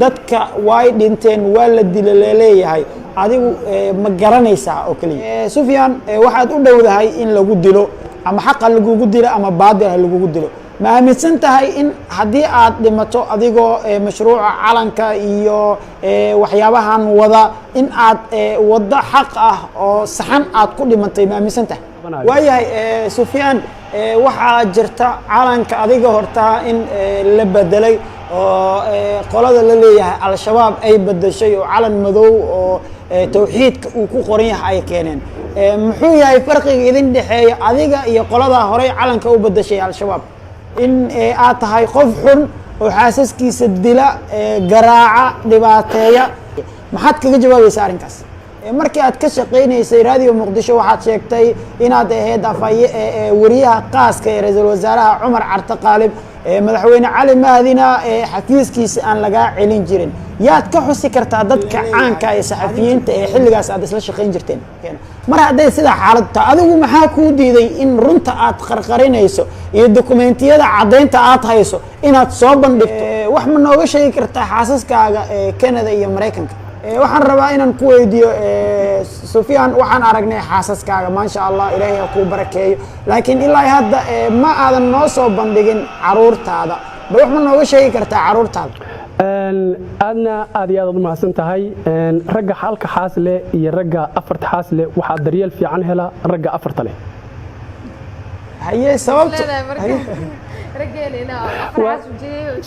dadka way dhinteen waa la dilaleeyahay adigu ma garanaysaa oo kaliya Sufyaan waxaad u dhowdahay in lagu dilo ama xaq lagu dilo ama baadil lagu dilo ma aaminsan tahay in haddii aad dhimato adigoo mashruuca calanka iyo waxyaabahan wada in aad wada xaq ah oo saxan aad ku dhimantay ma aaminsan tahay waayahay Sufyaan waxaa jirta calanka adiga horta in la bedelay oo qolada la leeyahay al-shabaab ay bedeshay oo calan madow oo tawxiidka uu ku qoran yahay ay keeneen muxuu yahay farqiga idin dhaxeeya adiga iyo qolada hore calanka u bedeshay al-shabaab in aad tahay qof xun oo xaasaskiisa dila garaaca dhibaateeya maxaad kaga jawaabaysaa arrinkaas markii aad ka shaqeynaysay raadiyo muqdisho waxaad sheegtay inaad ahayd wariyaha qaaska ee ra'iisul wasaaraha Cumar Carta Qaalib madaxweyne Cali Mahdina xafiiskiisa aan laga celin jirin yaad ka xusi kartaa dadka caanka ee saxafiyiinta ee xilligaas aad isla shaqeyn jirteen mar haday sida xaaladda adigu maxaa ku diiday in runta aad qarqarinayso iyo dokumentiyada cadeynta aad hayso inaad soo bandhigto wax ma nooga sheegi kartaa xaasaskaaga Canada iyo Mareykanka waxaan rabaa inaan ku weydiiyo Sufyaan waxaan aragnay xaasaskaaga ma sha Allah Ilaahay ku barakeeyo laakiin ilaa hadda ma aadan noo soo bandhigin caruurtaada bal wax ma nooga sheegi kartaa caruurtaada aadna aad iyo aad u mahadsan tahay ragga halka xaas leh iyo ragga afarta xaas leh waxa daryeel fiican hela ragga afarta leh haye sababta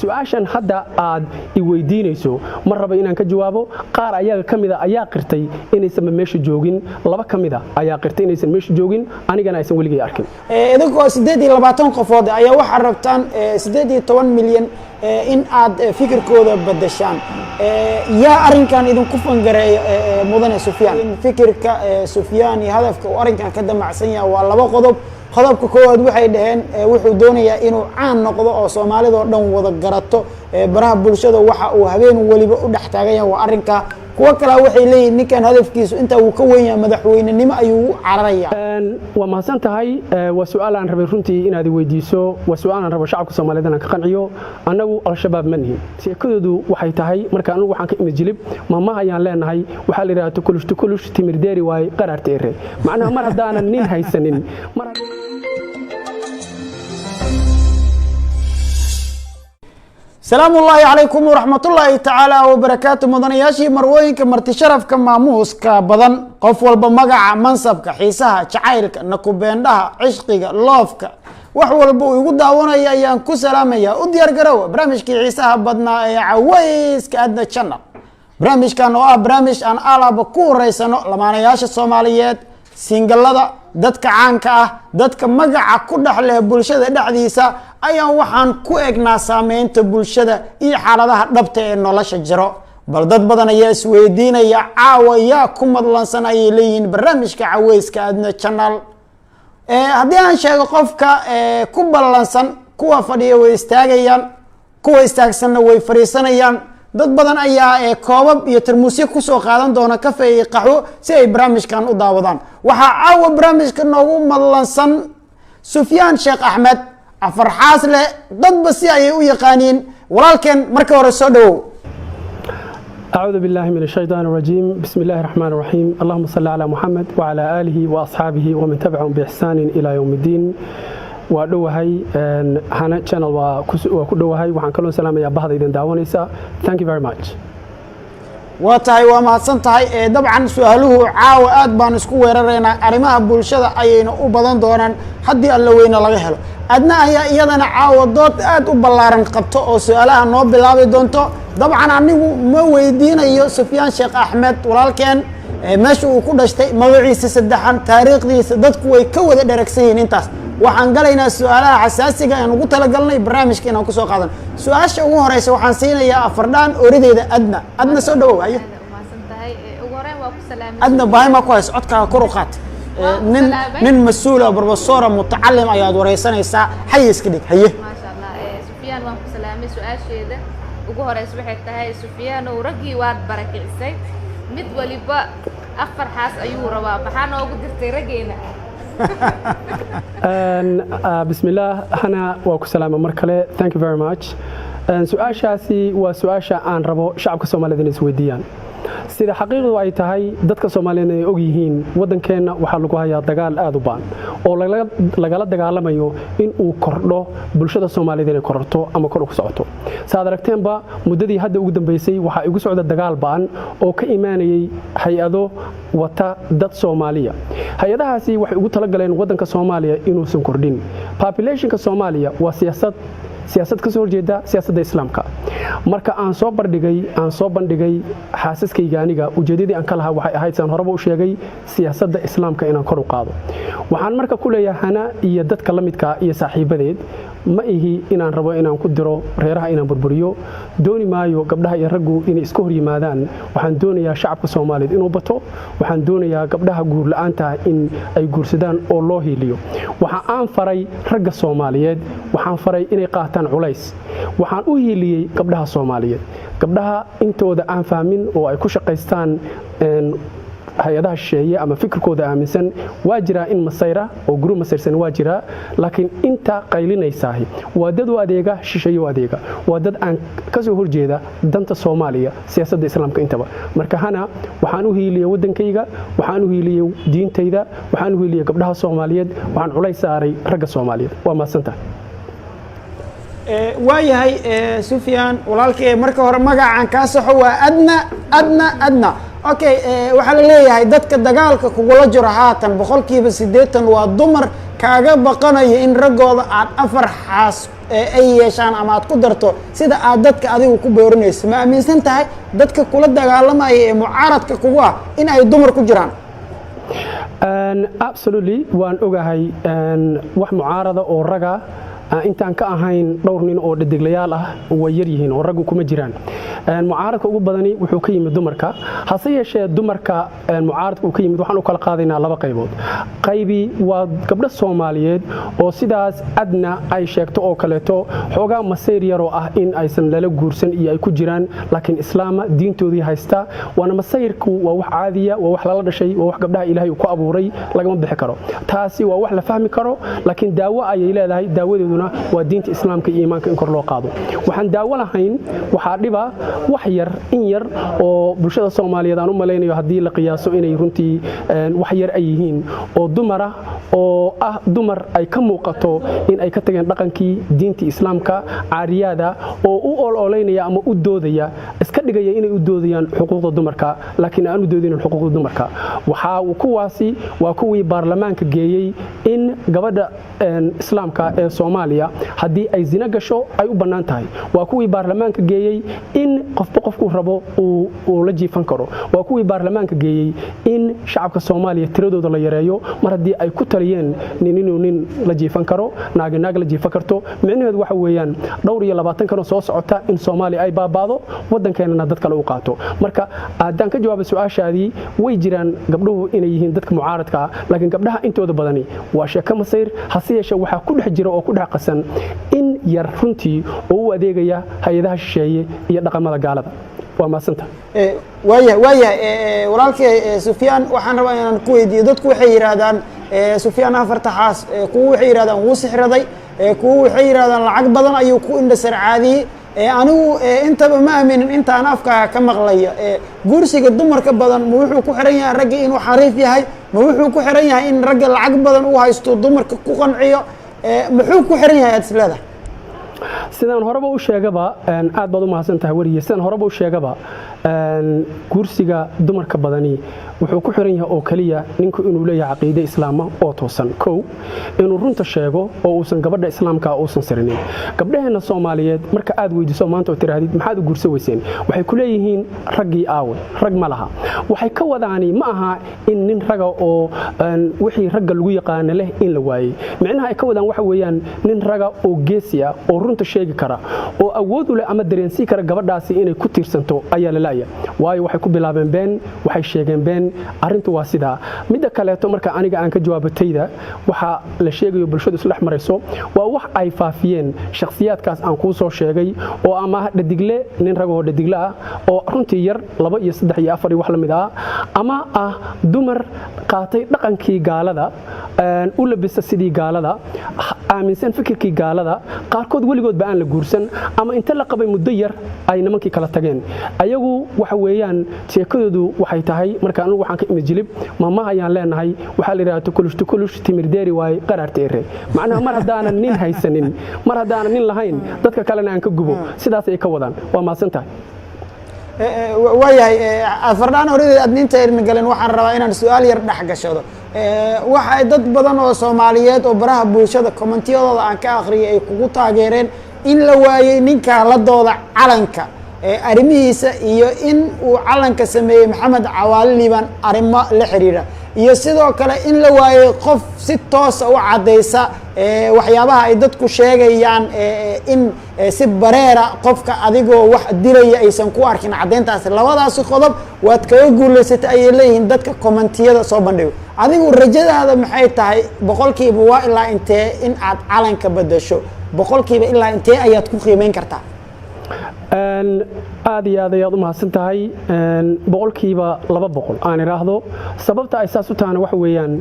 su-aashan hadda aad i weydiinayso ma raba inaan ka jawaabo qaar ayaga kamida ayaa qirtay inaysan meesha joogin laba kamida ayaa qirtay inaysan meesha joogin anigana aysan weligay arkin idinkoo 28 qofood ayaa waxa rabtaan 18 milyan in aad fikirkooda bedeshaan yaa arrinkan idinku fangareeyo mudane Sufyaan fikirka Sufyaan iyo hadafka uu arrinkan ka damacsan yahay waa laba qodob qodobka koowaad waxay dhaheen wuxuu doonayaa inuu caan noqdo oo Soomaalida oo dhan wada garato baraha bulshada waxa uu habeen waliba u dhax taagan yahay waa arrinka kuwa kale waxay leeyihiin ninkan hadafkiisu inta uu ka weyn yahay madaxweynenimo ayuu u cararaya waa mahadsan tahay waa su'aal aan rabay runtii inaad i weydiiso waa su'aal aan rabo shacabka Soomaaliyeed inaan ka qanciyo anagu al-shabaab ma nihin sheekadoodu waxay tahay marka anagu waxaan ka imid jilib maamaha ayaan leenahay waxa la yiraahdo kulush timir deeri waay qaraarteere macnaha mar hadaanan nin haysanin mar السلام الله عليكم ورحمة الله تعالى وبركاته مدنياشي مروينك مرتي شرفك ماموسك بدن قف والبمقع منصبك حيسها شعيرك نكوبيندها عشقك لوفك وحول بو يقول داونا يا كو سلامية وديار قروا برامجك عيساها بدنا عويس كأدنا تشنل برامج كانوا برامج أن آلا بكور ريسانو لما نياش الصوماليات سينجلada dadka caanka ah dadka magaca ku dhaxleh bulshada dhacdiisa ayaan waxaan ku eegnaa saameynta bulshada iyo xaaladaha dhabta ee nolosha jiro bal dad badan ayaa isweydiinaya caawa yaa ku madlansan ay leeyihiin barnaamijka caweyska adna channel haddii aan sheego qofka ku ballansan kuwa fadhiya way istaagayaan kuwa istaagsanna way fariisanayaan dad badan ayaa koobab iyo tarmuusyo ku soo qaadan doona kafe iyo qaxwo si ay barnaamijkan u daawadaan waxa caawa barnaamijka noogu madlansan Sufyaan Sheekh Axmed afar xaasle dadba si ay u yaqaaniin walaalkeen marka hore soo dhawow أعوذ بالله من الشيطان الرجيم بسم الله الرحمن الرحيم اللهم صل على محمد وعلى آله وأصحابه ومن تبعهم بإحسان إلى يوم الدين ودوهاي هنا channel وكدوهاي وحن كلون سلام يا بهذا إذا داونيسا thank you very much وتاي وما صنتاي طبعا سؤاله عاو آد بان اسكو ويررينا أرمها بولشدة أيين وبدن دونان حدي الله وين laga helo adna ayaa iyadana caawa dood aad u ballaaran qabto oo su'aalaha noo bilaabi doonto dabcan anigu ma weydiinayo Sufyaan Sheekh Axmed walaalkeen meesha uu ku dhashtay magaciisa saddexan taariikhdiisa dadku way ka wada dharagsan yihiin intaas waxaan galaynaa su'aalaha xasaasiga aan ugu talagalnay barnaamijka inaan ku soo qaadan su'aasha ugu horeysa waxaan siinayaa afardaan orideeda adna soo dhawow hayo ugu horeen waa ku salaamay adna baahi ma ku hayso codkaaga kor u qaat nin mas'uul ah professor mutacallim ayaad wareysanaysaa hay iska dhig haye ma sha Allah Sufyaan waan ku salaamay su'aasheeda ugu horeysa waxay tahay Sufyaan oo ragii waad barakicisay mid waliba afar xaas ayuu rabaa maxaa noogu dirtay rageena بسم الله أنا وأكو سلامة مركلة thank you very much su-aashaasi waa su-aasha aan rabo shacabka Soomaaliyeed inay isweydiiyaan sida xaqiiqdu ay tahay dadka Soomaaliyeed ay og yihiin wadankeena waxa lagu hayaa dagaal aad u baan oo lagala dagaalamayo in uu kordho bulshada Soomaaliyeed inay kororto ama kor u socoto saad aragteenba muddadii hadda ugu dambeysay waxa igu socda dagaal baan oo ka imaanayay hay'ado wata dad Soomaaliya hay'adahaasi waxay ugu talagaleen wadanka Soomaaliya inuu san kordhin populationka Soomaaliya waa siyaasad ka soo horjeeda siyaasadda islaamka marka aan soo bandhigay xaasaskayga aniga ujeedadii aan ka lahaa waxay ahayd san horeba u sheegay siyaasadda islaamka inaan kor u qaado waxaan marka ku leeyahay hana iyo dadka la midka iyo saaxiibadeed ma ihi inaan rabo inaan ku diro reeraha inaan burburiyo dooni maayo gabdhaha iyo raggu inay iska hor yimaadaan waxaan doonayaa shacabka Soomaaliyeed inuu bato waxaan doonayaa gabdhaha guur la'aanta in ay guursadaan oo loo hiiliyo waxa aan faray ragga Soomaaliyeed waxaan faray inay qaataan culays waxaan u hiiliyay gabdhaha Soomaaliyeed gabdhaha intooda aan fahmin oo ay ku shaqaystaan hay'adaha shisheeye ama fikirkooda aaminsan waa jira in masayra oo guru masayrsan waa jira laakiin inta qaylinaysaah waa dad u adeega shisheeye u adeega waa dad aan ka soo horjeeda danta Soomaaliya siyaasadda islaamka intaba marka hana waxaan u hiiliyay wadankayga waxaan u hiiliyay diintayda waxaan u hiiliyay gabdhaha Soomaaliyeed waxaan culays saaray ragga Soomaaliyeed waa maasantahay waayahay Sufyaan walaalkay marka hore magacaan ka saxo waa adna okay waxa la leeyahay dadka dagaalka kugula jiro haatan 80% waa dumar kaaga baqanayo in ragooda aad afar xaas ay yeeshaan ama aad ku darto sida aad dadka adigu ku boorinayso ma aaminsan tahay dadka kula dagaalamaya ee mucaaradka kugu ah in ay dumar ku jiraan absolutely waan ogahay wax mucaarada oo raga intaan ka ahayn dhowr nin oo dhadiglayaal ah way yar yihiin oo raggu kuma jiraan mucaaradka ugu badani wuxuu ka yimid dumarka hase yeeshee dumarka mucaaradka uu ka yimid waxaan u kala qaadaynaa laba qaybood qaybi waa gabdho Soomaaliyeed oo sidaas adna ay sheegto oo kaleeto xoogaa masayr yar oo ah in aysan lala guursan iyo ay ku jiraan laakiin islaama diintoodii haysta waana masayrku waa wax caadiya waa wax lala dhashay waa wax gabdhaha Ilaahay ku abuuray lagama bixi karo taasi waa wax la fahmi karo laakiin daawo ayay leedahay daawadeedu waa diinta islaamka iyo iimaanka in kor loo qaado waxaan daawo lahayn waxa dhiba wax yar in yar oo bulshada Soomaaliyeed aan u maleynayo hadii la qiyaaso inay runtii wax yar ay yihiin oo dumara oo ah dumar ay ka muuqato in ay ka tageen dhaqankii diinta islaamka caariyada oo u ololeynaya ama u doodaya iska dhigaya inay u doodayaan xuquuqda dumarka laakiin aan u doodin xuquuqda dumarka waxa uu kuwaasi waa kuwii baarlamaanka geeyay in gabadha islaamka ee Soomaaliya hadii ay zina gasho ay u banaan tahay waa kuwii baarlamaanka geeyay in qofku rabo uu la jiifan karo waa kuwii baarlamaanka geeyay in shacabka Soomaaliya tiradooda la yareeyo mar hadii ay ku taliyeen nin la jiifan karo naag la jiifan karto micnaheedu waxa weeyaan dhowr iyo 20 kano soo socota in Soomaaliya ay baabaado wadankeena dad kale u qaato marka aadaan ka jawaab su'aashaadii way jiraan gabdhuhu inay yihiin dadka mucaaradka laakiin gabdhaha intooda badani waa sheeko masayr hase yeeshee waxa ku dhex jira oo ku dhex qasan in yar runtii oo u adeegaya hay'adaha shisheeye iyo dhaqamada gaalada waa maasanta walaalkay Sufyaan waxaan rabaa inaan ku weydiiyo dadku waxay yiraahdaan Sufyaan afarta xaas kuwa waxay yiraahdaan wuu sixraday kuwa waxay yiraahdaan lacag badan ayuu ku indhasar caadiyay anigu intaba ma aaminin intaan afka ka maqlaya guursiga dumarka badan ma wuxuu ku xiran yahay ragga inuu xariif yahay ma wuxuu ku xiran yahay in ragga lacag badan uu haysto dumarka ku qanciyo muxuu ku xiran yahay adsleeda sidaan horeba u sheegaba aad baad u mahadsantahay wariye sidaan horeba u sheegaba guursiga dumarka badani wuxuu ku xiran yahay oo kaliya ninku inuu leeyahay aqoonta islaamka oo toosan inuu runta sheego oo uusan gabadha islaamka uusan sirinin gabdhaheena Soomaaliyeed marka aad weydiiso maanta oo tiraahid maxaad u guursaweyseen waxay ku leeyihiin raggii aawe rag ma laha waxay ka wadaani ma aha in nin raga oo wixii ragga lagu yaqaan leh in la waayay macnaha ay ka wadaan waxa weeyaan nin raga oo geesi ah oo runta sheegi kara oo awood u leh ama dareensi kara gabadhaasi inay ku tiirsanto ayaa la laaya waayo waxay ku bilaabeen been waxay sheegeen been arintu waa sida midda kale marka aniga aan ka jawaabatayda waxa la sheegayo bulshadu isla marayso waa wax ay faafiyeen shakhsiyaadkaas aan ku soo sheegay oo ama dhadigle nin rag oo dhadigle ah oo runtii yar 2 iyo 3 iyo 4 wax la mid ah ama dumar qaatay dhaqankii gaalada u labisa sidii gaalada aaminsan fikirkii gaalada qaarkood weligoodba aan la guursan ama inta la qabay muddo yar ay nimankii kala tageen ayagu waxa weeyaan sheekadoodu waxay tahay marka anigu waxaan ka imid jilib maamaha ayaan leenahay waxaa la yidhahdaa tukulush timirdeeri waaye qaraarteere macnaha mar haddaanan nin haysanin mar haddaanan nin lahayn dadka kalena aan ka gubo sidaas ay ka wadaan waa mahadsan tahay waayahay afardhaan horideed aad ninta irin galen waxaan rabaa inaan su-aal yar dhex gashado waxa dad badan oo Soomaaliyeed oo baraha bulshada commentiyadooda aan ka akhriyay ay kugu taageereen in la waayay ninka la dooda calanka arrimihiisa iyo in uu calanka sameeyay Maxamed Cawaali Liibaan arrimo la xiriira iyo sidoo kale in la waayay qof si toos ah u cadeysa waxyaabaha ay dadku sheegayaan in si bareera qofka adigoo wax dilaya aysan ku arkin cadeyntaas labadaas qodob waad kaga guuleysatay ay leeyihiin dadka commentiyada soo bandhigo adigu rajadaada maxay tahay boqolkiiba waa ilaa intee in aad calanka bedesho boqolkiiba ilaa intee ayaad ku qiimeyn kartaa aad iyo aad ayaad u mahadsan tahay boqolkiiba 200 aan iraahdo sababta ay saas u taana waxa weeyaan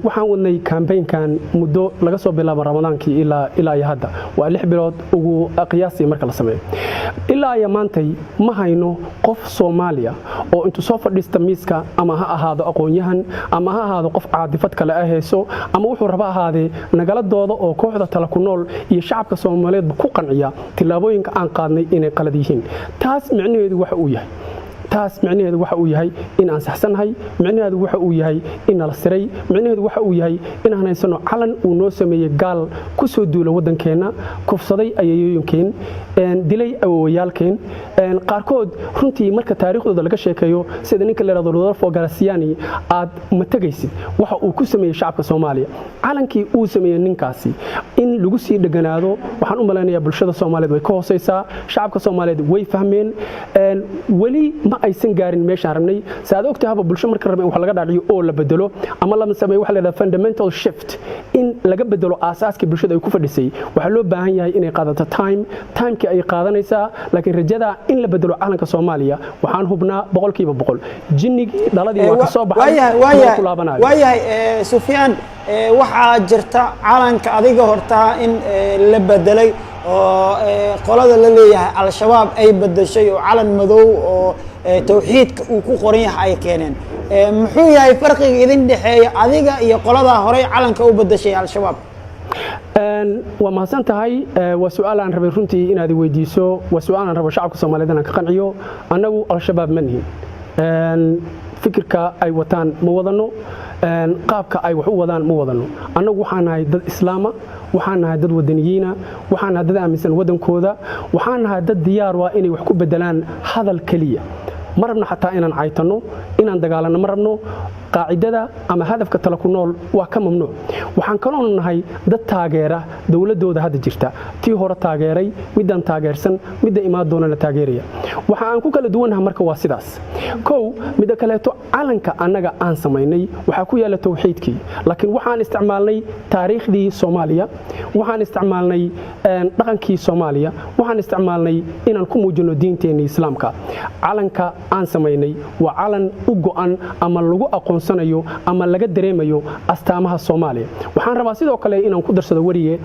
waxaan wadnay campaignkan muddo laga soo bilaabo Ramadaankii ilaa hadda waa 6 bilood ugu qiyaasii marka la sameeyo ilaa ay maantay ma hayno qof Soomaaliya oo intuu soo fadhiista miiska ama ha ahaado aqoon-yahan ama ha ahaado qof caadifad kale ah heeso ama wuxuu raba ahaade nagala doodo oo kooxda tala ku nool iyo shacabka Soomaaliyeed ku qanciya tilaabooyinka aan qaadnay inay qalad yihiin taas micnaheedu waxa uu yahay in aan saxsanahay micnaheedu waxa uu yahay in la siray micnaheedu waxa uu yahay in aan haysano calan uu noo sameeyay gaal ku soo duula wadankeena kufsaday ayayooyinkeen dilay awooyaalkeen qaarkood runtii marka taariikhdooda laga sheekeeyo sida ninka la yiraahdo Rodolfo Garciani aad matagaysid waxa uu ku sameeyay shacabka Soomaaliya calankii uu sameeyay ninkaasi in lagu sii dhaganaado waxaan u maleynayaa bulshada Soomaaliyeed way ka hooseysaa shacabka Soomaaliyeed way fahmeen wali ma aysan gaarin meeshaan rabnay saad ogtahay bulsho marka rabay wax laga dhaciyo oo la bedelo ama la sameeyo waxa la yiraahdo fundamental shift in laga bedelo aasaaska bulshada ay ku fadhisay waxa loo baahan yahay inay qaadato time-ki ay qaadanaysaa laakiin rajada in la bedelo calanka Soomaaliya waxaan hubnaa 100% jinnigii dhaladii waa ka soo baxay waayahay Sufyaan waxaa jirta calanka adiga horta in la bedelay oo qolada la leeyahay al-shabaab ay bedeshay oo calan madow oo tawxiidka uu ku qoran yahay ay keeneen muxuu yahay farqiga idin dhaxeeya adiga iyo qolada hore calanka u bedeshay al-shabaab waa mahadsan tahay waa su'aal aan rabay runtii inaad weydiiso waa su'aal aan rabo shacabka Soomaaliyeed inaan ka qanciyo anagu al-shabaab ma nihin fikirka ay wataan ma wadano qaabka ay wax u wadaan ma wadano anagu waxaan nahay dad islaama waxaan nahay dad wadaniyiina waxaan nahay dad aaminsan wadankooda waxaan nahay dad diyaar waa inay wax ku bedelaan hadal kaliya ma rabno xataa inaan caytano inaan dagaalano ma rabno qaacidada ama hadafka tala ku nool waa ka mamnuuc waxaan kaloo nahay dad taageera dawladooda hadda jirta tii hore taageeray midaan taageersan midda imaad doonana taageeraya waxa aan ku kala duwanahay marka waa sidaas kow midda kaleeto calanka annaga aan samaynay waxa ku yaala tawxiidkii laakiin waxaan isticmaalnay taariikhdii Soomaaliya waxaan isticmaalnay dhaqankii Soomaaliya waxaan isticmaalnay inaan ku muujino diinteena Islaamka calanka aan samaynay waa calan u go'an ama lagu aqoonsanayo ama laga dareemayo astaamaha Soomaaliya waxaan rabaa sidoo kale inaan ku darsado wariye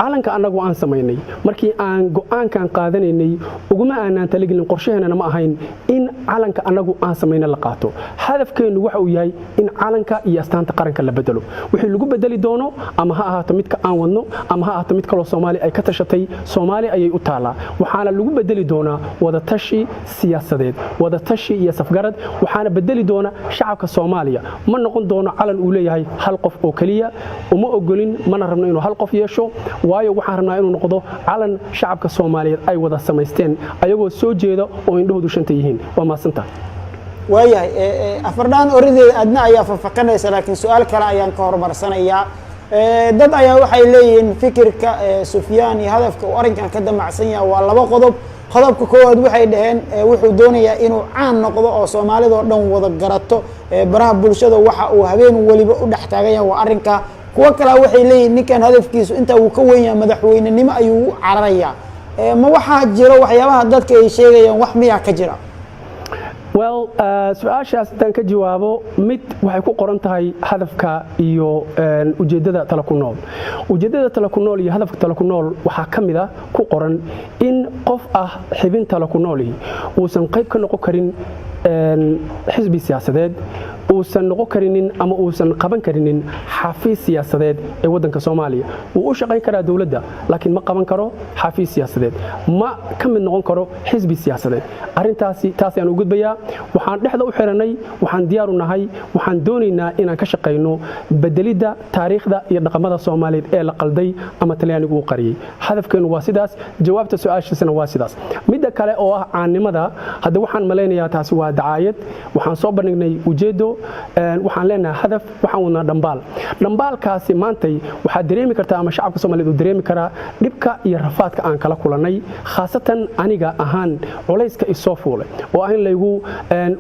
calanka anagu aan samaynay markii aan go'aankan qaadanaynay uguma aanan talagelin qorsheena ma ahayn in calanka anagu aan samaynay la qaato hadafkeenu waxa uu yahay in calanka iyo astaanta qaranka la bedelo wixii lagu bedeli doono ama ha ahaato midka aan wadno ama ha ahaato mid kale oo Soomaali ay ka tashatay Soomaali ayay u taalaa waxaana lagu bedeli doonaa wada tashi siyaasadeed wada tashi iyo safgarad waxaana bedeli doona shacabka Soomaaliya ma noqon doono calan uu leeyahay hal qof oo kaliya uma ogolin mana rabno inuu hal qof yeesho waayo waxaan rabnaa inuu noqdo calan shacabka Soomaaliyeed ay wada samaysteen ayagoo soo jeeda oo indhahoodu shanta yihiin waa maasanta waayahay afardaan orideed adna ayaa fafaqanaysa laakiin su'aal kale ayaan ka hormarsanayaa dad ayaa waxay leeyihiin fikirka Sufyaan iyo hadafka uu arinkan ka damacsan yahay waa laba qodob qodobka koowaad waxay dhaheen wuxuu doonayaa inuu caan noqdo oo Soomaalida oo dhan wada garato baraha bulshada waxa uu habeen waliba u dhax taagan yahay waa arinka kuwa kale waxay leeyihiin ninkan hadafkiisu inta uu ka weyn yahay madaxweynenimo ayuu u cararayaa ma waxa jiro waxyaabaha dadka ay sheegayaan wax miyaa ka jira su-aashaas haddaan ka jawaabo mid waxay ku qoran tahay hadafka iyo ujeeddada tala ku nool. Ujeeddada tala ku nool iyo hadafka tala ku nool waxaa ka mid ah ku qoran in qof ah xibin tala ku noolihi uusan qayb ka noqon karin xisbi siyaasadeed, uusan noqon karinin ama uusan qaban karinin xafiis siyaasadeed ee waddanka Soomaaliya. Wuu u shaqayn karaa dawladda laakiin ma qaban karo xafiis siyaasadeed, ma ka mid noqon karo xisbi siyaasadeed. Arrintaasi taas ayaan u gudbayaa. Waxaan dhexda u xiranay, waxaan diyaar u nahay, waxaan doonaynaa inaan ka shaqayno bedelidda taariikhda iyo dhaqamada Soomaaliyeed ee la qalday ama Talyaanigu u qariyay. Hadafkeenu waa sidaas, jawaabta su'aashiisana waa sidaas. Midda kale oo ah caannimada, hadda waxaan malaynayaa taasi waa dacaayad. Waxaan soo bandhignay ujeedo, waxaan leenahay hadaf, waxaan wadnaa dhambaal. Dhambaalkaasi maantay waxaad dareemi kartaa ama shacabka Soomaaliyeed uu dareemi karaa dhibka iyo rafaadka aan kala kulannay, khaasatan aniga ahaan culayska isoo fuulay oo ah in laygu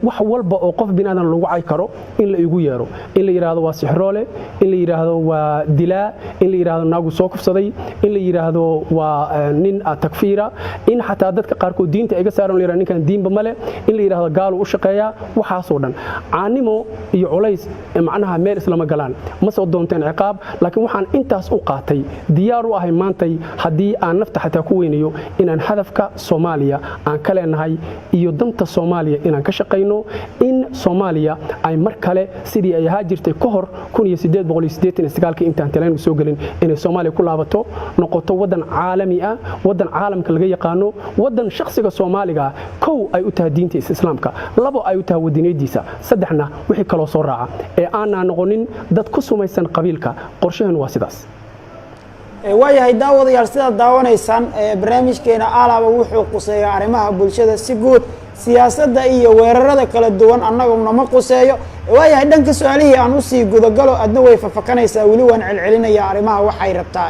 wax walba oo qof binaadan lagu cay karo in la igu yeero, in la yiraahdo waa sixroole, in la yiraahdo waa dilaa, in la yiraahdo naagu soo kufsaday, in la yiraahdo waa nin takfiira, in xataa dadka qaarkood diinta iga saaran la yiraahdo ninkan diinba male, in la yiraahdo gaal u shaqeeya, waxaas oo dhan caanimo iyo culays macnaha meel islama galaan. Ma soo doonteen ciqaab, laakiin waxaan intaas u qaatay diyaar u ahay maantay haddii aan nafta xataa ku weynayo inaan hadafka Soomaaliya aan ka leenahay iyo danta Soomaaliya inaan ka shaqayno, in Soomaaliya ay mar kale sidii ay ahaa jirtay ka hor 1889 intaan Talyaanigu soo galin inay Soomaaliya ku laabato, noqoto waddan caalami ah, waddan caalamka laga yaqaano, waddan shakhsiga Soomaaliga kow ay u tahay diinta Islaamka, labo ay u tahay waddaniyadiisa, saddexna wixii kaloo soo raaca ee aanan noqonin dad ku sumaysan qabiilka. Qorshaheenu waa sidaas. waayahay daawadayaal sidaad daawanaysaan barnaamijkeena alaaba wuxuu quseeyaa arrimaha bulshada si guud, siyaasadda iyo weerarada kala duwan annaguna ma quseeyo. waayahay dhanka su'aalihii aan u sii gudagalo adna way fafakanaysaa, weli waan celcelinaya arrimaha waxay rabtaa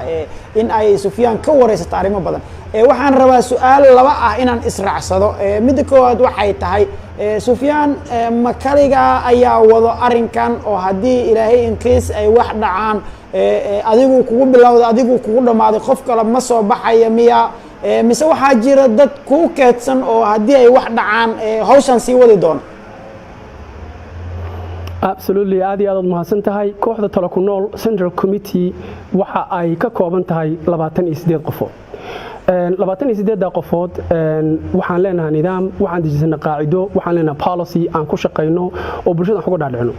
in ay Sufyaan ka wareysato arrimo badan. waxaan rabaa su'aal laba ah inaan israacsado. midda koowaad waxay tahay Sufyaan ma kaliga ayaa wado arrinkan oo haddii ilaahay inkiis ay wax dhacaan adigu kugu bilowda adigu kugu dhamaaday qof kale ma soo baxaya miya, mise waxaa jira dad kuu keedsan oo haddii ay wax dhacaan hawshan sii wadi doona? absolutely aad iyo aad mahadsan tahay. kooxda talo ku nool Central Committee waxa ay ka kooban tahay 28 qofood. 28 qofood waxaan leenahay nidaam, waxaan dejisanay qaacido, waxaan leenahay policy aan ku shaqeyno oo bulshada uga dhaadhicino.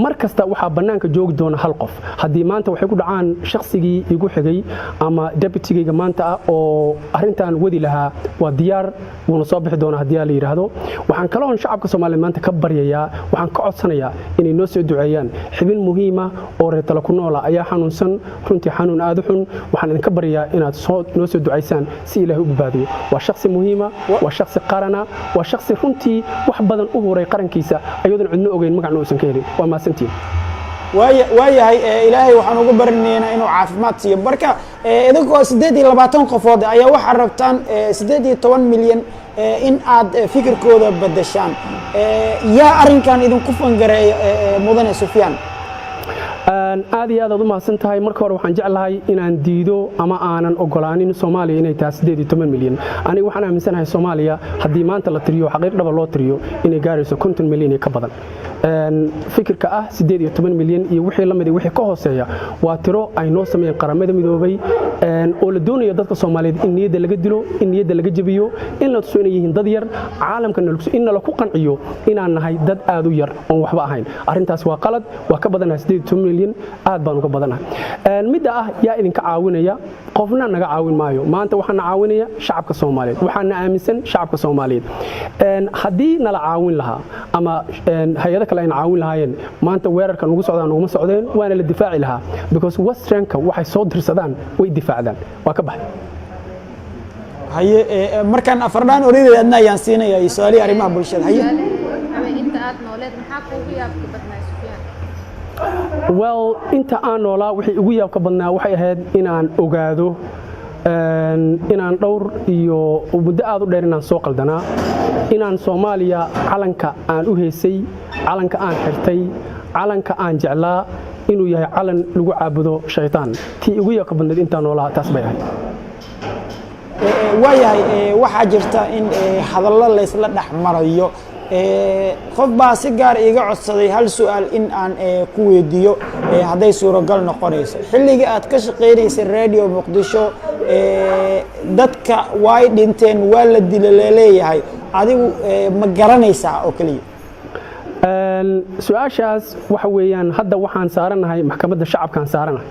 mar kasta waxa banaanka joogi doona hal qof. haddii maanta waxay ku dhacaan shakhsigii igu xigay ama deputy-gayga maanta ah oo arrintan wadi lahaa waa diyaar, wuuna soo bixi doona haddii la yiraahdo. waxaan kaloon shacabka Soomaaliyeed maanta ka baryayaa, waxaan ka codsanayaa inay noo soo duceeyaan. xibin muhiim ah oo reer talo ku nool ayaa xanuunsan, runtii xanuun aad u xun. waxaan idinka baryayaa inaad noo soo duceysaan si ilaahay u badbaadiyo. waa shakhsi muhiima, waa shakhsi qarana, waa shakhsi runtii wax badan u horay qarankiisa ayadoon cidna ogeyn magacna uusan ka helin. waa maasantiin. waayahay ilaahay waxaan ugu barinaynaa inuu caafimaad siiyo. marka idinkoo 28 qofood ayaa waxaad rabtaan 18 milyan in aad fikirkooda bedeshaan. yaa arrinkan idinku fangareeya mudane Sufyaan? aad iyo aad u mahadsan tahay. marka hore waxaan jeclahay inaan diido ama aanan ogolaanin Soomaaliya inay tahay 18 milyan. aniga waxaan aaminsanahay Soomaaliya haddii maanta la tiriyo xaqiiq dhab loo tiriyo inay gaarayso 50 milyan ka badan. fikirka ah 18 milyan iyo wixii la mid ah wixii ka hooseeya waa tiro ay noo sameeyeen qaramada midoobay oo la doonayo dadka Soomaaliyeed in niyadda laga dilo, in niyadda laga jabiyo, in la tuso inay yihiin dad yar, caalamka in la ku qanciyo inaan nahay dad aad u yar oo waxba ahayn. arrintaas waa qalad, waa ka badanahay 18 milyan, aad baan uga badanahay. midda ah yaa idinka caawinaya, qofna naga caawin maayo. maanta waxaan caawinaya shacabka Soomaaliyeed, waxaan aaminsan shacabka Soomaaliyeed. haddii nala caawin lahaa ama hay'adaha kale ay caawin lahaayeen maanta weerarkan ugu socdaan uma socdeen, waana la difaaci lahaa because Westernka waxay soo dirsadaan way difaacdaan. waa ka baxay. haye markaan afardaan oridey adna ayaan siinayaa su'aalihi arrimaha bulshada. haye inta aad nooleed maxaa kuugu yaabka badnaa Sufyaan? well inta aan noolaa wixii ugu yaabka badnaa waxay ahayd inaan ogaado inaan dhowr iyo muddo aad u dheer inaan soo qaldanaa, inaan Soomaaliya calanka aan u heysay, calanka aan xirtay, calanka aan jeclaa inuu yahay calan lagu caabudo shaytaan. tii ugu yaabka badneed intaan noolaa taas bay ahayd. waayahay waxaa jirta in hadallo la isla dhex marayo qof baa si gaar iiga codsaday hal su-aal in aan ku weydiiyo hadday suuragal noqonayso xilligii aad ka shaqaynaysay radio muqdisho dadka way dhinteen waa la dila leeyahay adigu ma garanaysaa oo keliya su-aashaas waxa weeyaan hadda waxaan saaranahay maxkamadda shacabkaan saaranahay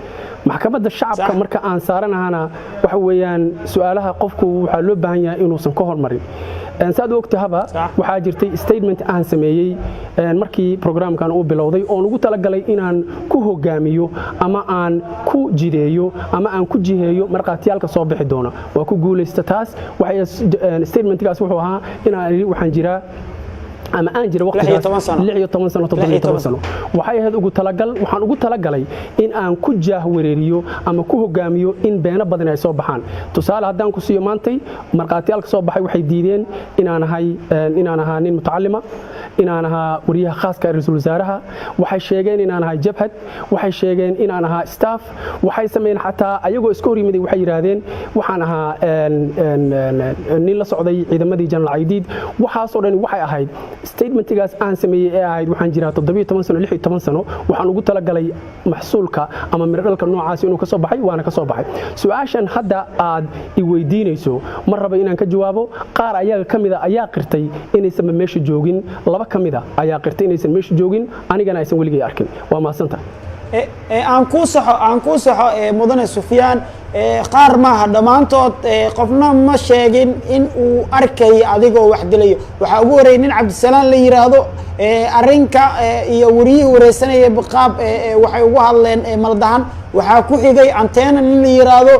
maxkamadda shacabka marka aan saaranahana waxa weeyaan su-aalaha qofku waxaa loo baahan yahay inuusan ka hormarin saad ogtahaba waxaa jirtay statement aan sameeyey markii programkan uu bilowday oon ugu talagalay inaan ku hogaamiyo ama aan ku jideeyo ama aan ku jiheeyo marqaatiyaalka soo bixi doona waa ku guulaysta taas statementkaas wuxuu ahaa inaan waxaan jiraa ama aan jira waqtigaas 16 sano 17 sano waxay ahayd waxaan ugu talagalay in aan ku jaahwareeriyo ama ku hogaamiyo in beena badan ay soo baxaan tusaale haddaan ku siiyo maantay marqaatiyaalka soo baxay waxay diideen inaan ahaa nin mutacalima inaan ahaa wariyaha khaaska ee ra'iisul wasaaraha waxay sheegeen inaan ahaa jabhad waxay sheegeen inaan ahaa staff waxay sameeyeen xataa ayagoo iska hor yimiday waxay yiraahdeen waxaan ahaa nin la socday ciidamadii General Aydiid waxaasoo dhan waxay ahayd statementigaas aan sameeyay ee ahayd waxaan jiraa 17 sano 16 sano waxaan ugu talagalay maxsuulka ama miradhalka noocaas inuu ka soo baxay waana ka soo baxay su'aashan hadda aad i weydiinayso ma rabo inaan ka jawaabo qaar ayaga kamida ayaa qirtay inaysan meesha joogin laba kamida ayaa qirtay inaysan meesha joogin anigana aysan weligay arkin waa maasanta aan ku saxo mudane Sufyaan qaar maaha dhamaantood qofna ma sheegin in uu arkay adigoo wax dilayo waxa ugu horeeyay nin Cabdisalaan la yiraahdo arinka iyo wariyihii wareysanaya qaab waxay ugu hadleen maldahan waxa ku xigay anteena nin la yiraahdo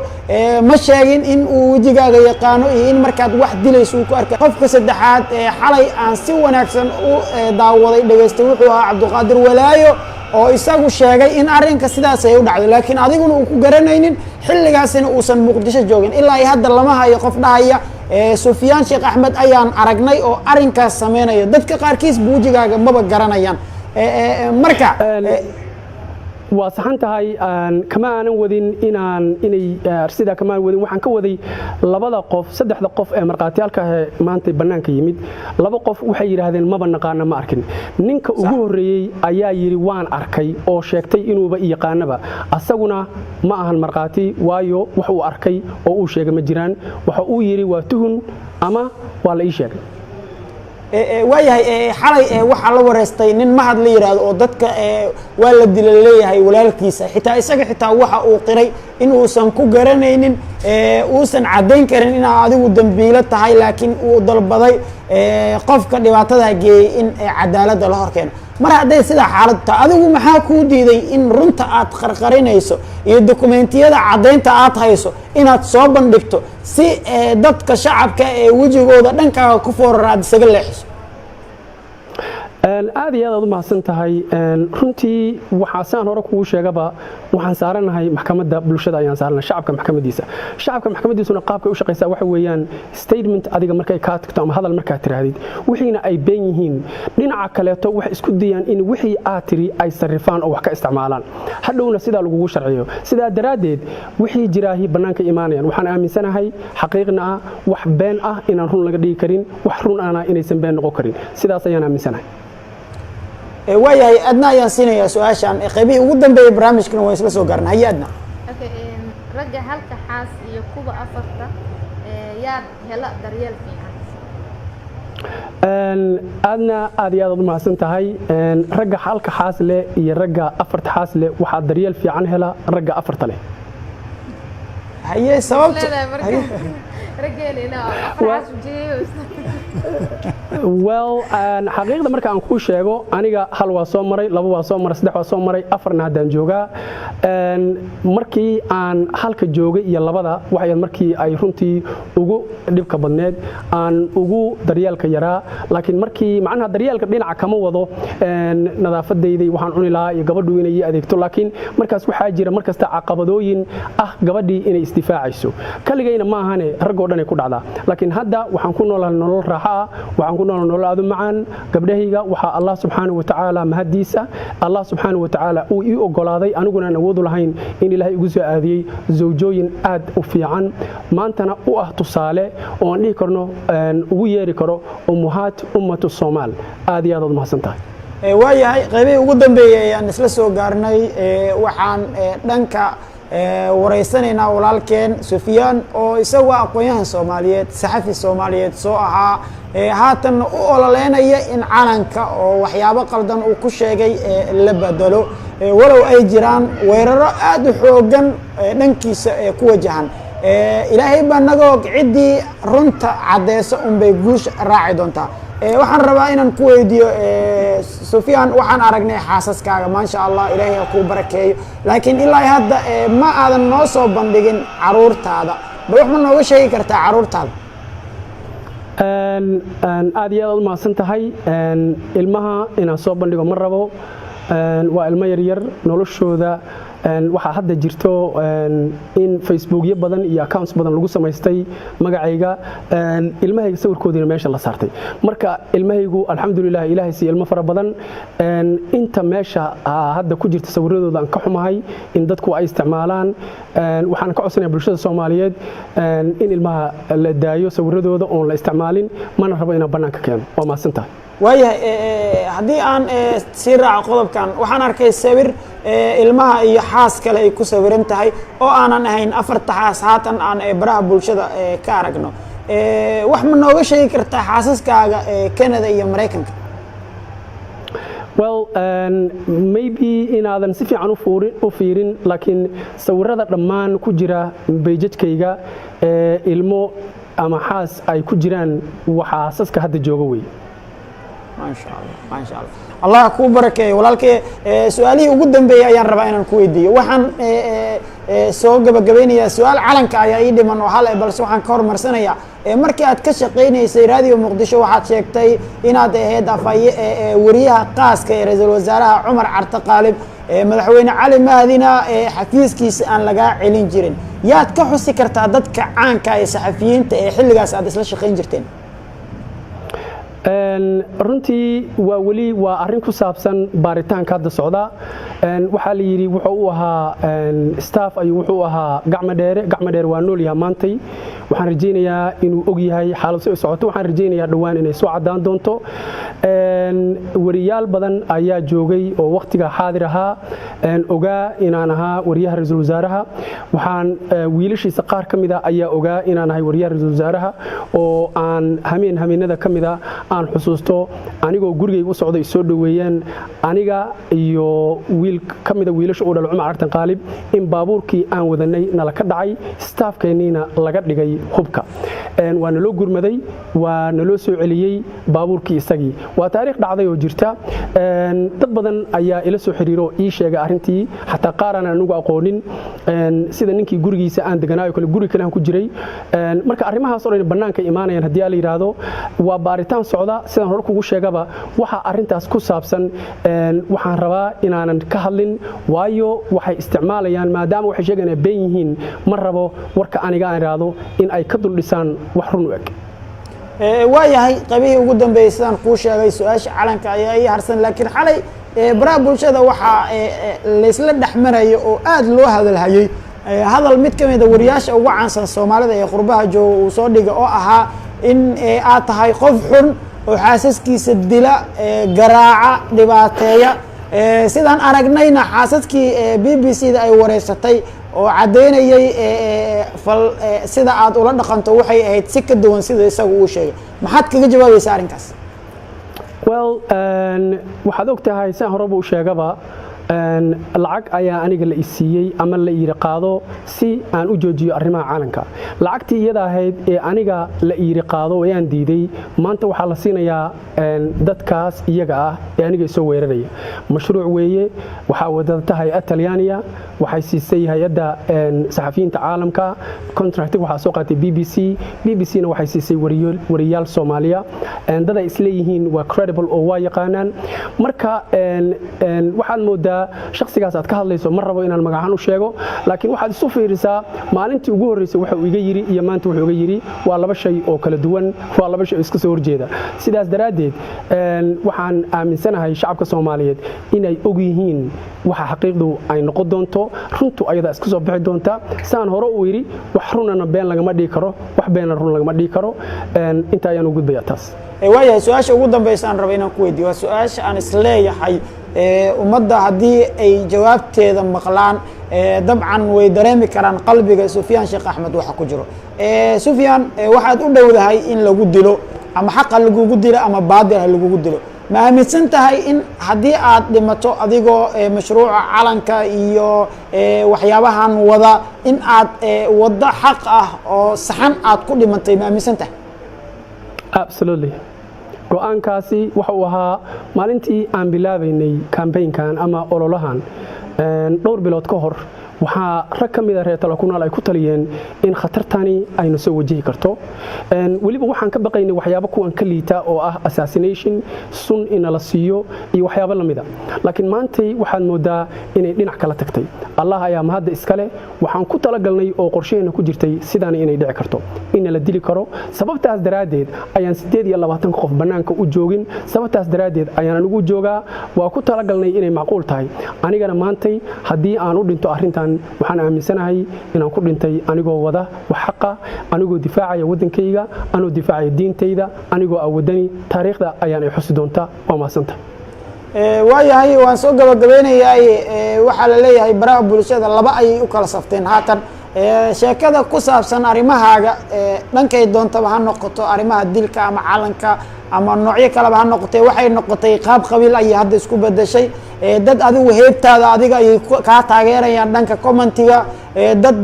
ma sheegin in uu wajigaaga yaqaano iyo in markaad wax dilayso uu ku arkay qofka saddexaad xalay aan si wanaagsan u daawaday dhageystay wuxuu ahaa Cabdiqaadir Walaayo oo isagu sheegay in arinka sidaas ay u dhacday laakiin adiguna uu ku garanaynin xilligaasina uusan Muqdisho joogin ilaa hadda lama hayo qof dhahaya Sufyaan Sheekh Axmed ayaan aragnay oo arinkaas sameeynaya dadka qaarkiis buujigaaga maba garanayaan marka waa saxan tahay kama aanan wadin inay sida kama aanan wadin waxaan ka waday saddexda qof ee marqaatiyaalka maanta banaanka yimid laba qof waxay yiraahdeen maba naqaana ma arkin ninka ugu horeeyay ayaa yiri waan arkay oo sheegtay inuuba yaqaanaba asaguna ma ahan marqaati waayo wax uu arkay oo uu sheegay ma jiraan waxa uu yiri waa tuhun ama waa la ii sheegay waayahay xalay waxa la wareystay nin mahad la yiraahdo oo dadka waa la dilay leeyahay walaalkiisa xitaa isaga xitaa waxa uu qiray in uusan ku garanaynin uusan cadeyn karin in adigu dambiilo tahay laakiin uu dalbaday qofka dhibaatada geeyay in cadaalad la horkeeno mar haday sida xaaladda adigu maxaa ku diiday in runta aad qarqarinayso iyo dokumentiyada cadeynta aad hayso inaad soo bandhigto si dadka shacabka ee wajigooda dhankaaga ku fooraraad isaga leexiso aad iyo aad u mahadsan tahay runtii waxa saan hore kugu sheegaba waxaan saaranahay maxkamadda bulshada ayaan saaranahay shacabka maxkamadiisuna qaabka u shaqeysaa waxa weeyaan statement adiga markay ka tagto ama hadal markaa tiraahdid wixiina ay been yihiin dhinaca kaleeto wax isku dayaan in wixii aad tiri ay sarifaan oo wax ka isticmaalaan hadhowna sidaa lagugu sharciyo sidaa daraadeed wixii jiraahi banaanka imaanayaan waxaan aaminsanahay xaqiiqna ah wax been ah inaan run laga dhigi karin wax run ahna inaysan been noqon karin sidaas ayaan aaminsanahay waayahay adna ayaan siinayaa su-aashan qaybihii ugu dambeeyay barnaamijkana waan isla soo gaarnay haye adna ragga halka xaas iyo kuwa afarta yaad hela daryeel fiican adna aad iyo aad u mahadsan tahay ragga halka xaas leh iyo ragga afarta xaas leh waxaa daryeel fiican hela ragga afarta leh haye sababta xaqiiqda marka aan kuu sheego aniga hal waa soo maray laba waa soo maray saddex waa soo maray afarna haddaan joogaa markii aan halka joogay iyo labada waxay markii ay runtii ugu dhibka badneed aan ugu daryeelka yaraa laakiin markii macnaha daryeelka dhinaca kama wado nadaafadayday waxaan cuni lahaa iyo gabadhu inay ii adeegto laakiin markaas waxaa jira markasta caqabadooyin ah gabadhii inay isdifaacayso kaligayna ma ahane raggoo dhan ay ku dhacdaa laakiin hadda waxaan ku noolahay nolol raaxo raaxa ah waxaan ku nool nolol aad u macaan gabdhahayga waxa Allah subhanahu wa ta'ala mahadiisa Allah subhanahu wa ta'ala uu ii ogolaaday aniguna aan awood u lahayn in Ilaahay igu soo aadiyay zawjooyin aad u fiican maantana u ah tusaale oo aan dhihi karno ugu yeeri karo ummahat ummatu Soomaal aad iyo aad u mahadsantahay waayahay qaybihii ugu dambeeyay ayaan isla soo gaarnay waxaan dhanka wareysanaynaa walaalkeen Sufyaan oo isagu aqoonyahan Soomaaliyeed saxafi Soomaaliyeed soo ahaa haatan u ololeynaya in calanka oo waxyaabo qaldan uu ku sheegay la bedelo walow ay jiraan weeraro aad u xoogan dhankiisa ku wajahan ilaahay baa naga og cidii runta cadeeyso bay guush raaci doontaa waxaan rabaa inaan ku weydiiyo Sufyaan waxaan aragnay xaasaskaaga ma sha Allah ilaahay ku barakeeyo laakiin ilaa hadda ma aadan noo soo bandhigin caruurtaada bal wax ma nooga sheegi kartaa caruurtaada aad iyo aad u mahadsantahay ilmaha inaan soo bandhigo ma rabo waa ilmo yar yar noloshooda waxa hadda jirto in facebookyo badan iyo accounts badan lagu samaystay magacayga ilmahayga sawirkoodina meesha la saartay marka ilmahaygu alxamdulillah ilaahay si ilmo fara badan inta meesha hadda ku jirta sawiradooda aan ka xumahay in dadku ay isticmaalaan waxaan ka codsanayaa bulshada Soomaaliyeed in ilmaha la daayo sawiradooda oo la isticmaalin mana rabo inaan banaanka keeno waa mahadsantahay waayahay haddii aan sii raaco qodobkan waxaan arkay sawir ilmaha iyo xaas kale ay ku sawiran tahay oo aanan ahayn afarta xaas haatan aan baraha bulshada ka aragno wax ma nooga sheegi kartaa xaasaskaaga Canada iyo Mareykanka well maybe inaadan si fiican u fiirin laakiin sawirada dhammaan ku jira page-kayga ilmo ama xaas ay ku jiraan waxa xaasaska hadda jooga way ما شاء الله الله ku barakeeyo walaalkay su'aalihii ugu dambeeyay ayaan rabaa inaan ku weydiiyo waxaan soo gabagabeynayaa su'aal calanka ayaa ii dhiman oo hal balse waxaan ka hormarsanayaa markii aad ka shaqeynaysay Radio Muqdisho waxaad sheegtay inaad ahayd wariyaha qaaska ee ra'iisul wasaaraha Umar Carta Qaalib madaxweyne Cali Mahdina xafiiskiisa aan laga celin jirin yaad ka xusi kartaa dadka caanka ah ee saxafiyiinta ee xilligaas aad isla shaqeyn jirteen runtii waa arrin ku saabsan baaritaanka hadda socda waxa la yiri wuxuu u ahaa staff ayuu wuxuu ahaa gacmo dheer waa nool yahay maantay waxaan rajeynayaa inuu og yahay xaaladdu ay socoto waxaan rajeynayaa dhawaan inay soo cadaan doonto wariyaal badan ayaa joogay oo waqtiga xaadir ahaa ogaa inaan ahaa wariyaha ra'iisul wasaaraha waxaan wiilashiisa qaar kamid ah ayaa ogaa inaan ahay wariyaha ra'iisul wasaaraha oo aan hameenada kamid ah aan xusuusto anigoo gurigayga u socday soo dhaweeyeen aniga iyo wiil kamida wiilasha uu dhalo Umar Carta Qaalib in baabuurkii aan wadanay nala ka dhacay staafkeeniina laga dhigay hubka waa naloo gurmaday waa naloo soo celiyay baabuurkii isagii waa taariikh dhacday oo jirta dad badan ayaa ila soo xiriiro ii sheegay arintii xataa qaar aan anigu aqoonin sida ninkii gurigiisa aan deganaayo kale guri kale aan ku jiray marka arrimahaas oo dhan banaanka imaanayaan hadii la yiraahdo waa baaritaan socda sidaan hore kugu sheegaba waxa arintaas ku saabsan waxaan rabaa inaanan ka hadlin waayo waxay isticmaalayaan maadaama waxay sheeganayaan been yihiin ma rabo warka aniga aan iraado in ay ka dul dhisaan wax run u eg waayahay qaybihii ugu dambeeyay sidaan kuu sheegay su'aasha calanka ayaa ii harsan laakiin xalay baraha bulshada waxa la isla dhaxmarayo oo aad loo hadalhayay hadal mid kamid ah wariyaasha ugu caansan Soomaalida ee qurbaha jooga uu soo dhigay oo ahaa in aad tahay qof xun oo xaasaskiisa dila garaaca dhibaateeya sidaan aragnayna xaasaskii BBC-da ay wareysatay oo cadeynayay sida aad ula dhaqanto waxay ahayd si ka duwan sida isagu uu sheegay maxaad kaga jawaabaysaa arrinkaas well waxaad ogtahay saan horeba u sheegaba lacag ayaa aniga la isiiyay ama la ii qaado si aan u joojiyo arrimaha caalanka lacagtii iyada ahayd ee aniga la ii qaado oo aan diiday maanta waxa la siinayaa dadkaas iyaga ah ee aniga soo weeraraya mashruuc weeye waxa wadada hay'ad Talyaaniga waxay siisay hay'adda saxafiyiinta caalamka contract waxa soo qaatay BBC na waxay siisay wariyaal Soomaaliya dad ay isleeyihiin waa credible oo waa yaqaanaan marka waxaad moodaa shakhsigaas aad ka hadlayso mar rabo inaan magacan u sheego laakiin waxaad isu fiirisaa maalintii ugu horeysay waxa uu iga yiri iyo maanta wuxuu iga yiri waa laba shay oo kala duwan waa laba shay iska soo horjeeda sidaas daraadeed waxaan aaminsanahay shacabka Soomaaliyeed inay og yihiin waxa xaqiiqdu ay noqon doonto runtu ayada iska soo bixi doonta saan hore u yiri wax runana been lagama dhigi karo wax been run lagama dhigi karo inta ayaan u gudbayaa taas waayahay su'aasha ugu dambaysa aan rabo inaan ku weydiiyo waa su'aasha aan isleeyahay ummadda haddii ay jawaabteeda maqlaan dabcan way dareemi karaan qalbiga Sufyaan Sheekh Axmed waxa ku jiro Sufyaan waxaad u dhowdahay in lagu dilo ama xaq lagu dilo ama baadil lagu dilo ma aaminsan tahay in haddii aad dhimato adigoo mashruuca calanka iyo waxyaabahan wada in aad wada xaq ah oo saxan aad ku dhimantay ma aaminsan tahay absolutely go'aankaasi waxa uu ahaa maalintii aan bilaabaynay campaign-kan ama ololahan dhowr bilood ka hor waxaa rag ka mid ah reer Talakunaal ay ku taliyeen in khatartani aynu soo wajihi karto waliba waxaan ka baqaynay waxyaabo kuwan ka liita oo ah assassination sun in la siiyo iyo waxyaabo la mid ah laakiin maantay waxaad moodaa inay dhinac kala tagtay Allah ayaa mahad iskale waxaan ku talagalnay oo qorsheena ku jirtay sidaan inay dhici karto in la dili karo sababtaas daraadeed ayaan 28 qof banaanka u joogin sababtaas daraadeed ayaan ugu joogaa waa ku talagalnay inay macquul tahay anigana maantay haddii aan u dhinto arrintan waxaan aaminsanahay inaan ku dhintay anigoo wada wax xaq anigoo difaacaya wadankayga anoo difaacaya diintayda anigoo awadani taariikhda ayaan ay xusi doontaa waa maasanta waayahay waan soo gabagabeynayaa waxa la leeyahay baraha bulshada laba ay u kala safteen haatan sheekada ku saabsan arimahaaga dhankay doontaba ha noqoto arimaha dilka ama calanka ama noocyo kale ha noqotay waxay noqotay qaab qabiil ay hadda isku bedeshay dad adigu heebtaada adiga ay ka taageerayaan dhanka commentiga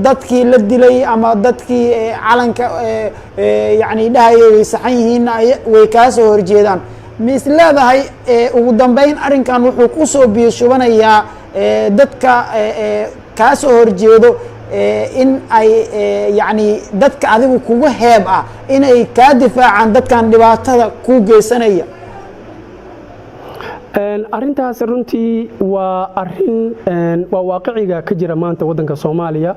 dadkii la dilay ama dadkii calanka yani dhahayay way saxan yihiin way ka soo horjeedaan mis leedahay ugu dambeyn arrinkan wuxuu ku soo biyo shubanayaa dadka ka soo horjeedo in ay yani dadka adigu kugu heeb ah inay ka difaacaan dadkan dhibaatada ku geysanaya arrintaas runtii waa arrin waa waaqiciga ka jira maanta wadanka Soomaaliya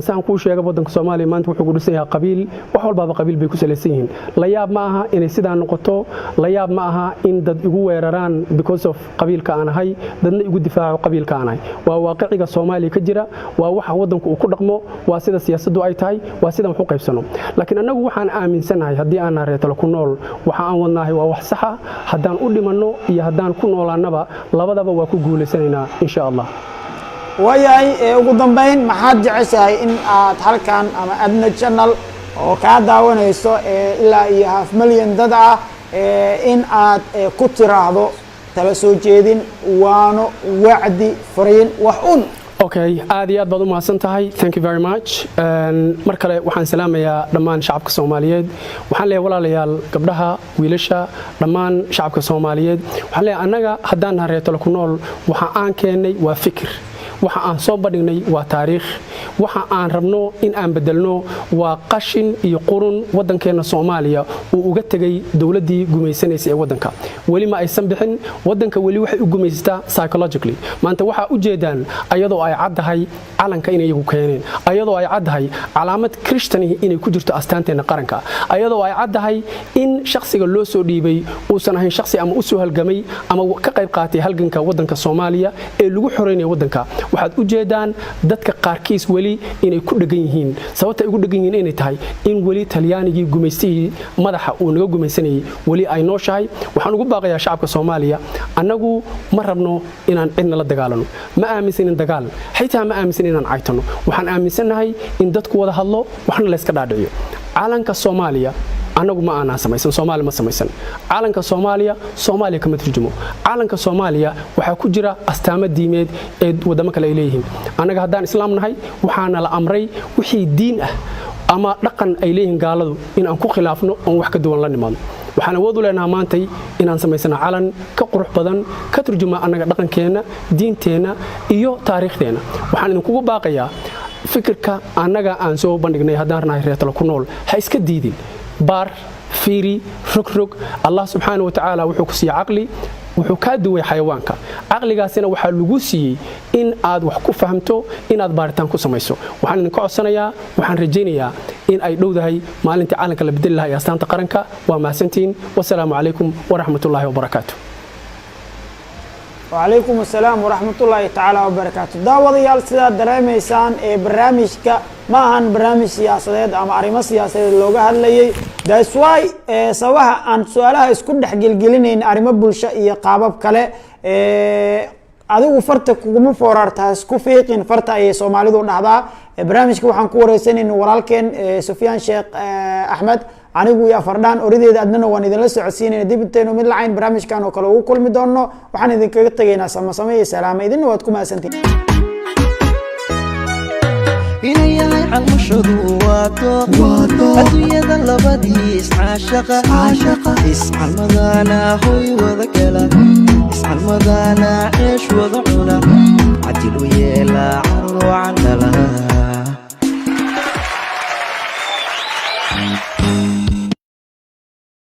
saan ku sheegay wadanka Soomaaliya maanta wuxuu ku dhisan yahay qabiil wax walba qabiil bay ku salaysan yihiin la yaab ma aha inay sidaan noqoto la yaab ma aha in dad igu weeraraan because of qabiilka aan ahay dadna igu difaaco qabiilka aan ahay waa waaqiciga Soomaaliya ka jira waa waxa wadanku uu ku dhaqmo waa sida siyaasaddu ay tahay waa sida wax u qaybsano laakiin anagu waxaan aaminsanahay haddii aan reer Talakunaal waxa aan wadnahay waa wax sax ah haddaan u dhimanno iyo haddaan ku noolaanaba labadaba waa ku guuleysanaynaa insha Allah waayahay ugu dambeyn maxaad jeceshahay in aad halkan ama adna channel oo ka daawanayso ilaa iyo 500,000 dad ah in aad ku tiraahdo tala soo jeedin waano wacdi fariin wax un okay aad iyo aad baad u mahadsan tahay thank you very much mar kale waxaan salaamayaa dhammaan shacabka Soomaaliyeed waxaan leeyahay walaalayaal gabdhaha wiilasha dhammaan shacabka Soomaaliyeed waxaan leeyahay anaga haddaan reer Talakunaal waxa aan keenay waa fikir waxa aan soo badhignay waa taariikh waxa aan rabno in aan bedelno waa qashin iyo qurun wadankeena Soomaaliya uu uga tagay dawladii gumaysanaysa ee wadanka wali ma aysan bixin wadanka wali waxay u gumaystaa psychologically maanta waxa u jeedaan ayadoo ay caddahay calanka inay iyagu keeneen ayadoo ay caddahay calaamad Christian inay ku jirto astaanteena qaranka ayadoo ay caddahay in shakhsiga loo soo dhiibay uusan ahayn shakhsi ama u soo halgamay ama ka qayb qaatay halganka wadanka Soomaaliya ee lagu xoreeyay wadanka waxaad u jeedaan dadka qaarkiis wali inay ku dhagan yihiin sababta ay ugu dhagan yihiin inay tahay in wali Talyaanigii gumaystay madaxa uu naga gumaysanayay wali ay nooshahay waxaan ugu baaqayaa shacabka Soomaaliya annagu ma rabno inaan cidna la dagaalano ma aaminsanin dagaal xitaa ma aaminsanin inaan caytano waxaan aaminsanahay in dadku wada hadlo waxna la iska dhaadhiciyo calanka Soomaaliya anagu ma aanan samaysan Soomaali ma samaysan calanka Soomaaliya kama turjumo calanka Soomaaliya waxa ku jira astaamo diimeed ee wadamo kale ay leeyihiin anaga haddaan islaam nahay waxaana la amray wixii diin ah ama dhaqan ay leeyihiin gaaladu in aan ku khilaafno oo wax ka duwan la nimaadno waxaan awood u leenahay maantay inaan samaysano calan ka qurux badan ka turjuma annaga dhaqankeena diinteena iyo taariikhdeena waxaan idinkugu baaqayaa fikirka annaga aan soo bandhignay haddaan ranahay reetalo ku nool ha iska diidin baar fiiri rogrog allah subxaanahu wa tacaala wuxuu ku siiyey caqli wuxuu ka duway xayawaanka caqligaasina waxa lagu siiyey in aad wax ku fahamto inaad baaritaan ku samayso waxaan idinka codsanayaa waxaan rajaynayaa in ay dhowdahay maalintii caalamka la bedeli lahaa ee astaanta qaranka waa mahadsantiin wasalaamu calaykum waraxmatullaahi wabarakaatu وعليكم السلام ورحمة الله تعالى وبركاته داود يال سيدا دريميسان برنامجك ما هن برنامج سياسات أما أريما سياسات اللوغة هاللي دا سواي سواها عن سؤالها اسكن دحقل قلينين أريما بلشا إيا قابب كالي adigu farta kuma foorartaa isku fiiqin farta ay Soomaalidu dhacdaa barnaamijka waxaan ku wareysanayna walaalkeen Sufyaan Sheekh Axmed anigu iyo Fardaan orideeda adnana waan idin la socodsiinayna dib inteenu mid lacayn barnaamijkan oo kale ugu kulmi doono waxaan idin kaga tageynaa sameeyo salaam idin waad ku maasantiin inayahay calmushadu waato adduunyada labadiis caashaqa iscalmadana hoy wada gala iscalmadana ceesh wada cuna cadil u yeelaa